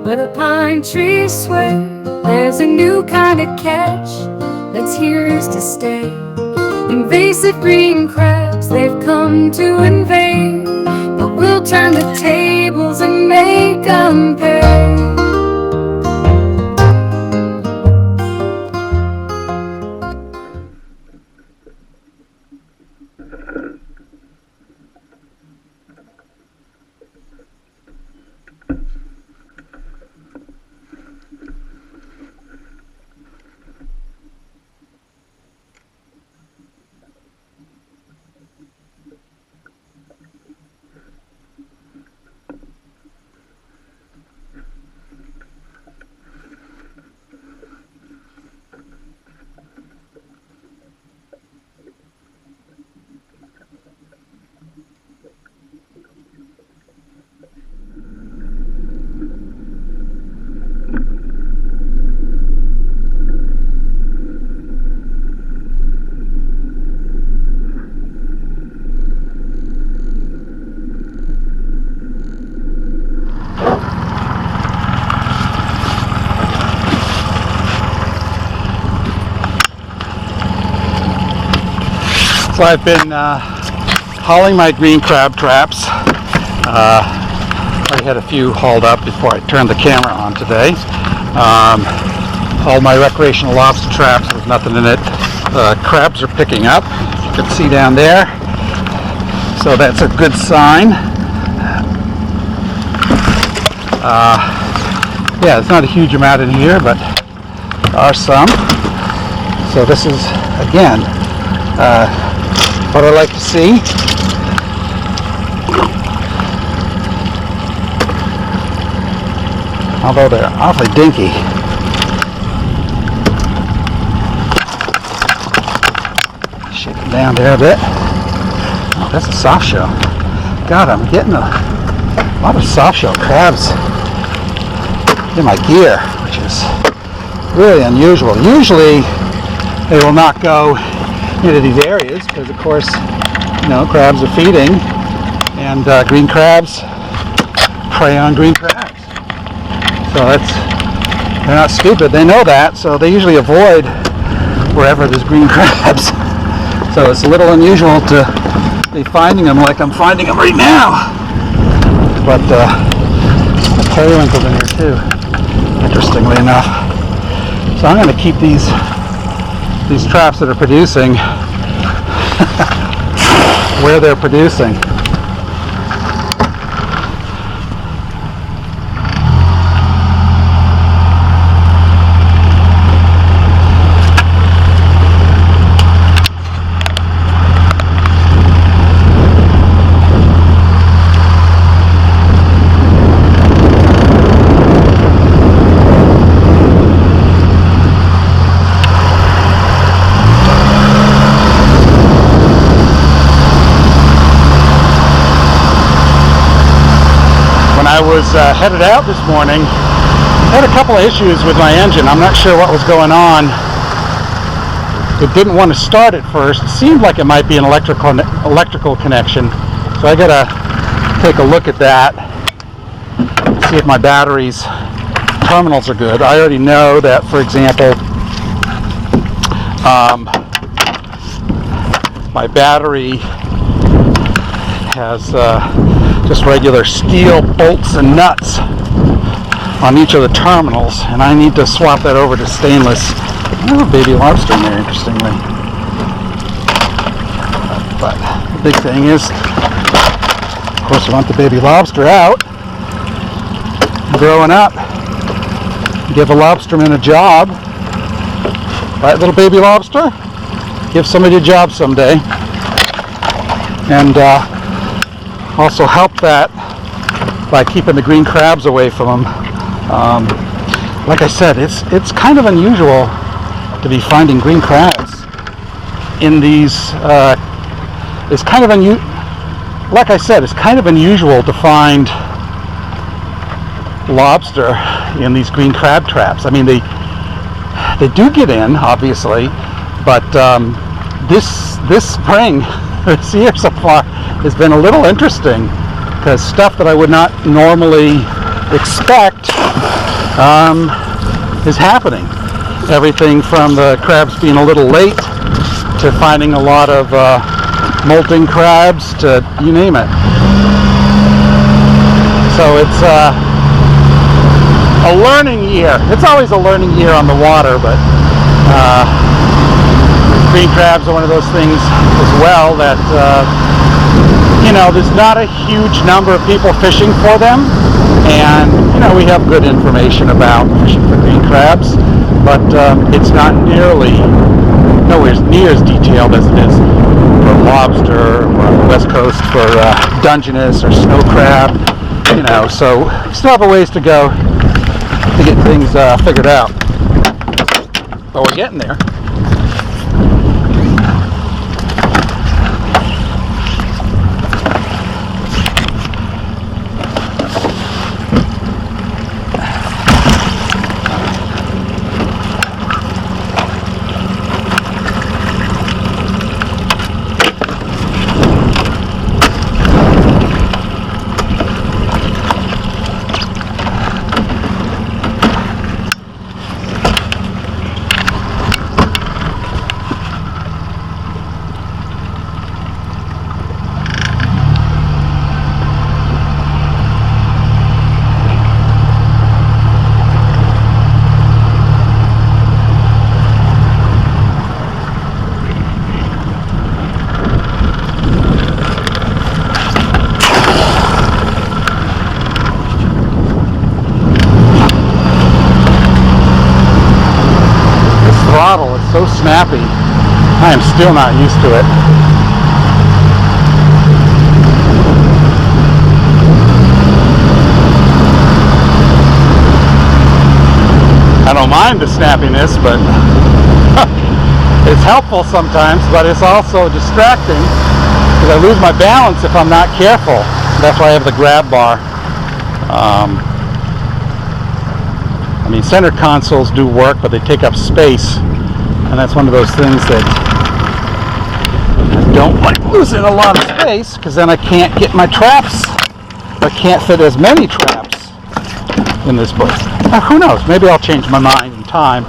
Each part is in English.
But the pine trees swear there's a new kind of catch that's here to stay. Invasive green crabs, they've come to invade, but we'll turn the tables and make them pay. So I've been hauling my green crab traps. I had a few hauled up before I turned the camera on today. Hauled my recreational lobster traps, there's nothing in it. Crabs are picking up, you can see down there. So that's a good sign. Yeah, there's not a huge amount in here, but there are some. So this is, again, what I like to see. Although they're awfully dinky. Shake them down there a bit. Oh, that's a soft shell. God, I'm getting a lot of soft shell crabs in my gear, which is really unusual. Usually they will not go into these areas because, of course, you know, crabs are feeding, and green crabs prey on green crabs. So they're not stupid. They know that, so they usually avoid wherever there's green crabs. So it's a little unusual to be finding them like I'm finding them right now. But the periwinkle's in here too, interestingly enough. So I'm going to keep these traps that are producing where they're producing. I was headed out this morning. I had a couple of issues with my engine. I'm not sure what was going on. It didn't want to start at first. It seemed like it might be an electrical connection. So I gotta take a look at that, see if my battery's terminals are good. I already know that, for example, my battery has just regular steel bolts and nuts on each of the terminals, and I need to swap that over to stainless. Oh, baby lobster in there, interestingly. But the big thing is, of course, I want the baby lobster out, growing up. Give a lobsterman a job, right, little baby lobster? Give somebody a job someday, and also help that by keeping the green crabs away from them. Like I said, it's kind of unusual to be finding green crabs in these. It's kind of like I said, it's kind of unusual to find lobster in these green crab traps. I mean, they do get in, obviously, but this spring, this year so far, has been a little interesting, because stuff that I would not normally expect is happening. Everything from the crabs being a little late to finding a lot of molting crabs to you name it. So it's a learning year. It's always a learning year on the water, but green crabs are one of those things as well that there's not a huge number of people fishing for them, and we have good information about fishing for green crabs, but it's not nowhere near as detailed as it is for lobster, or on the west coast for Dungeness or snow crab. So we still have a ways to go to get things figured out, but we're getting there. Throttle is so snappy. I am still not used to it. I don't mind the snappiness, but it's helpful sometimes, but it's also distracting because I lose my balance if I'm not careful. That's why I have the grab bar. Center consoles do work, but they take up space, and that's one of those things that I don't like losing a lot of space, because then I can't get my traps. I can't fit as many traps in this book. Who knows? Maybe I'll change my mind in time.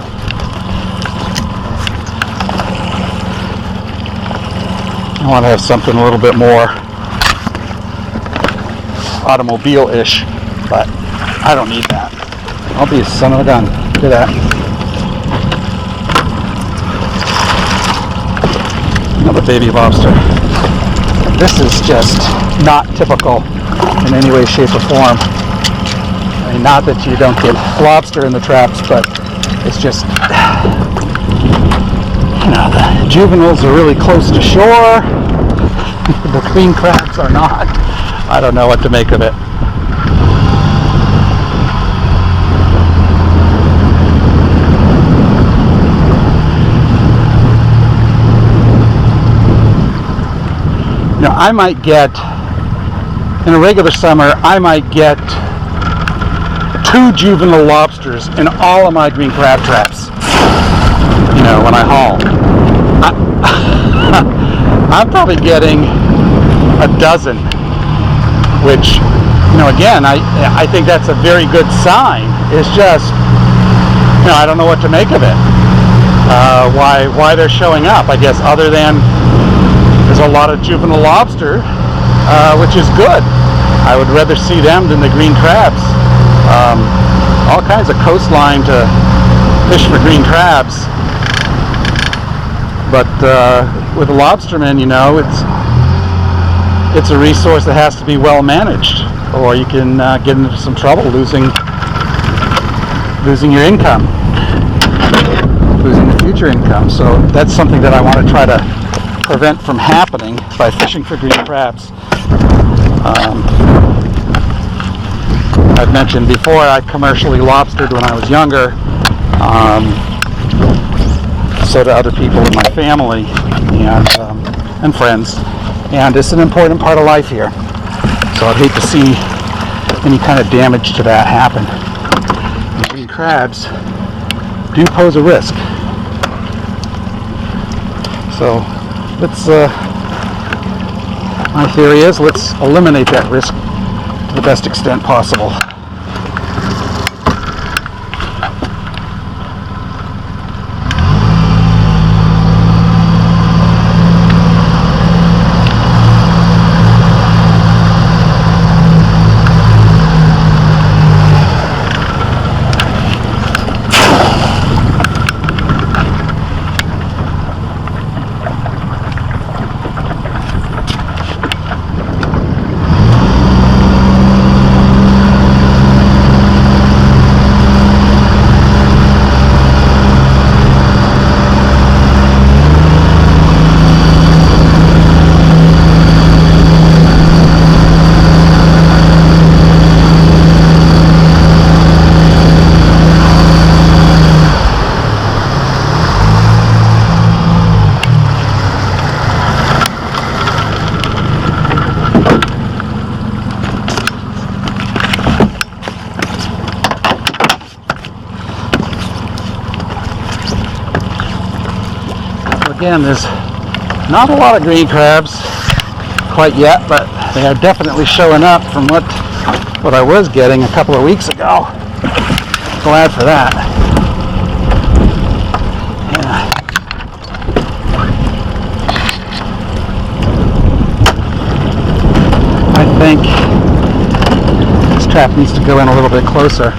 I want to have something a little bit more automobile-ish, but I don't need that. I'll be a son of a gun. Look at that. Another baby lobster. This is just not typical in any way, shape, or form. Not that you don't get lobster in the traps, but it's just, the juveniles are really close to shore. The queen crabs are not. I don't know what to make of it. I might get, in a regular summer, I might get 2 juvenile lobsters in all of my green crab traps, when I haul. I'm probably getting a dozen, which, again, I think that's a very good sign. It's just, I don't know what to make of it. Why they're showing up, I guess, other than there's a lot of juvenile lobster, which is good. I would rather see them than the green crabs. All kinds of coastline to fish for green crabs. But with the lobstermen, it's a resource that has to be well managed, or you can get into some trouble losing your income, losing the future income. So that's something that I want to try to prevent from happening by fishing for green crabs. I've mentioned before I commercially lobstered when I was younger. So do other people in my family and friends, and it's an important part of life here. So I'd hate to see any kind of damage to that happen. The green crabs do pose a risk. So my theory is let's eliminate that risk to the best extent possible. Again, there's not a lot of green crabs quite yet, but they are definitely showing up from what I was getting a couple of weeks ago. Glad for that. Yeah. I think this trap needs to go in a little bit closer.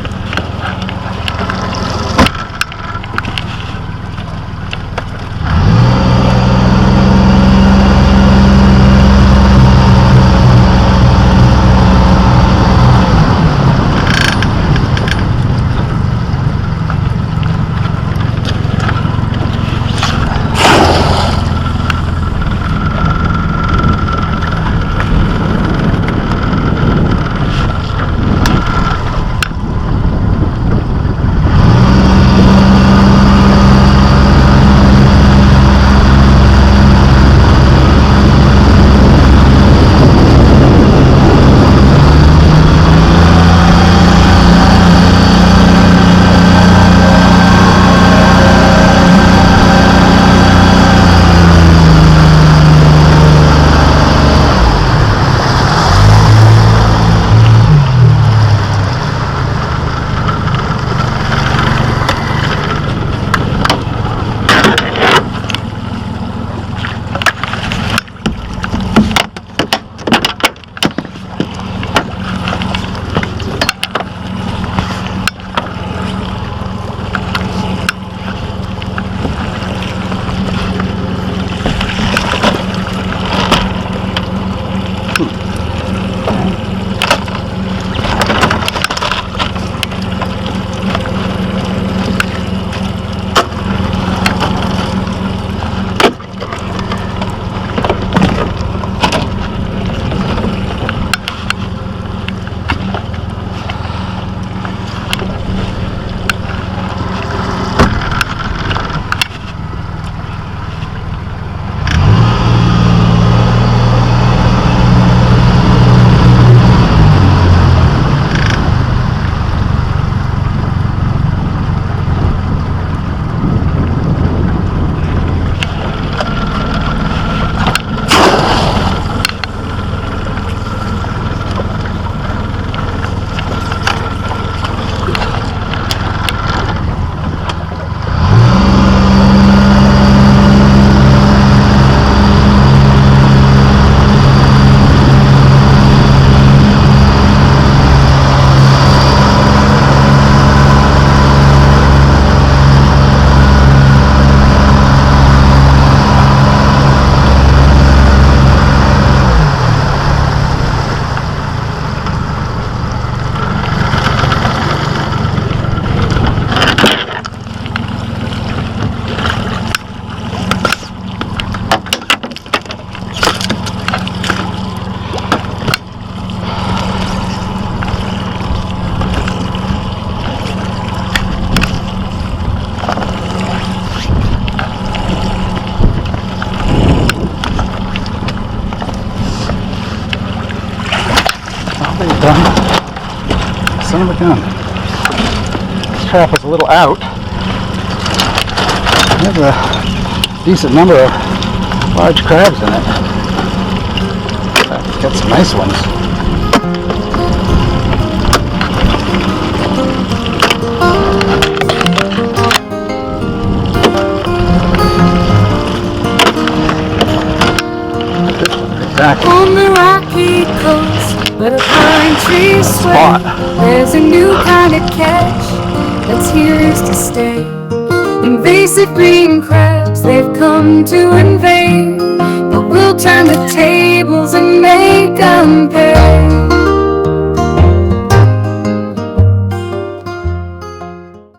Son of a gun. This trap is a little out. There's a decent number of large crabs in it. Got some nice ones. Exactly. On the rocky coast, where the pine trees sway, there's a new kind of catch that's here to stay. Invasive green crabs, they've come to invade, but we'll turn the tables and make them pay.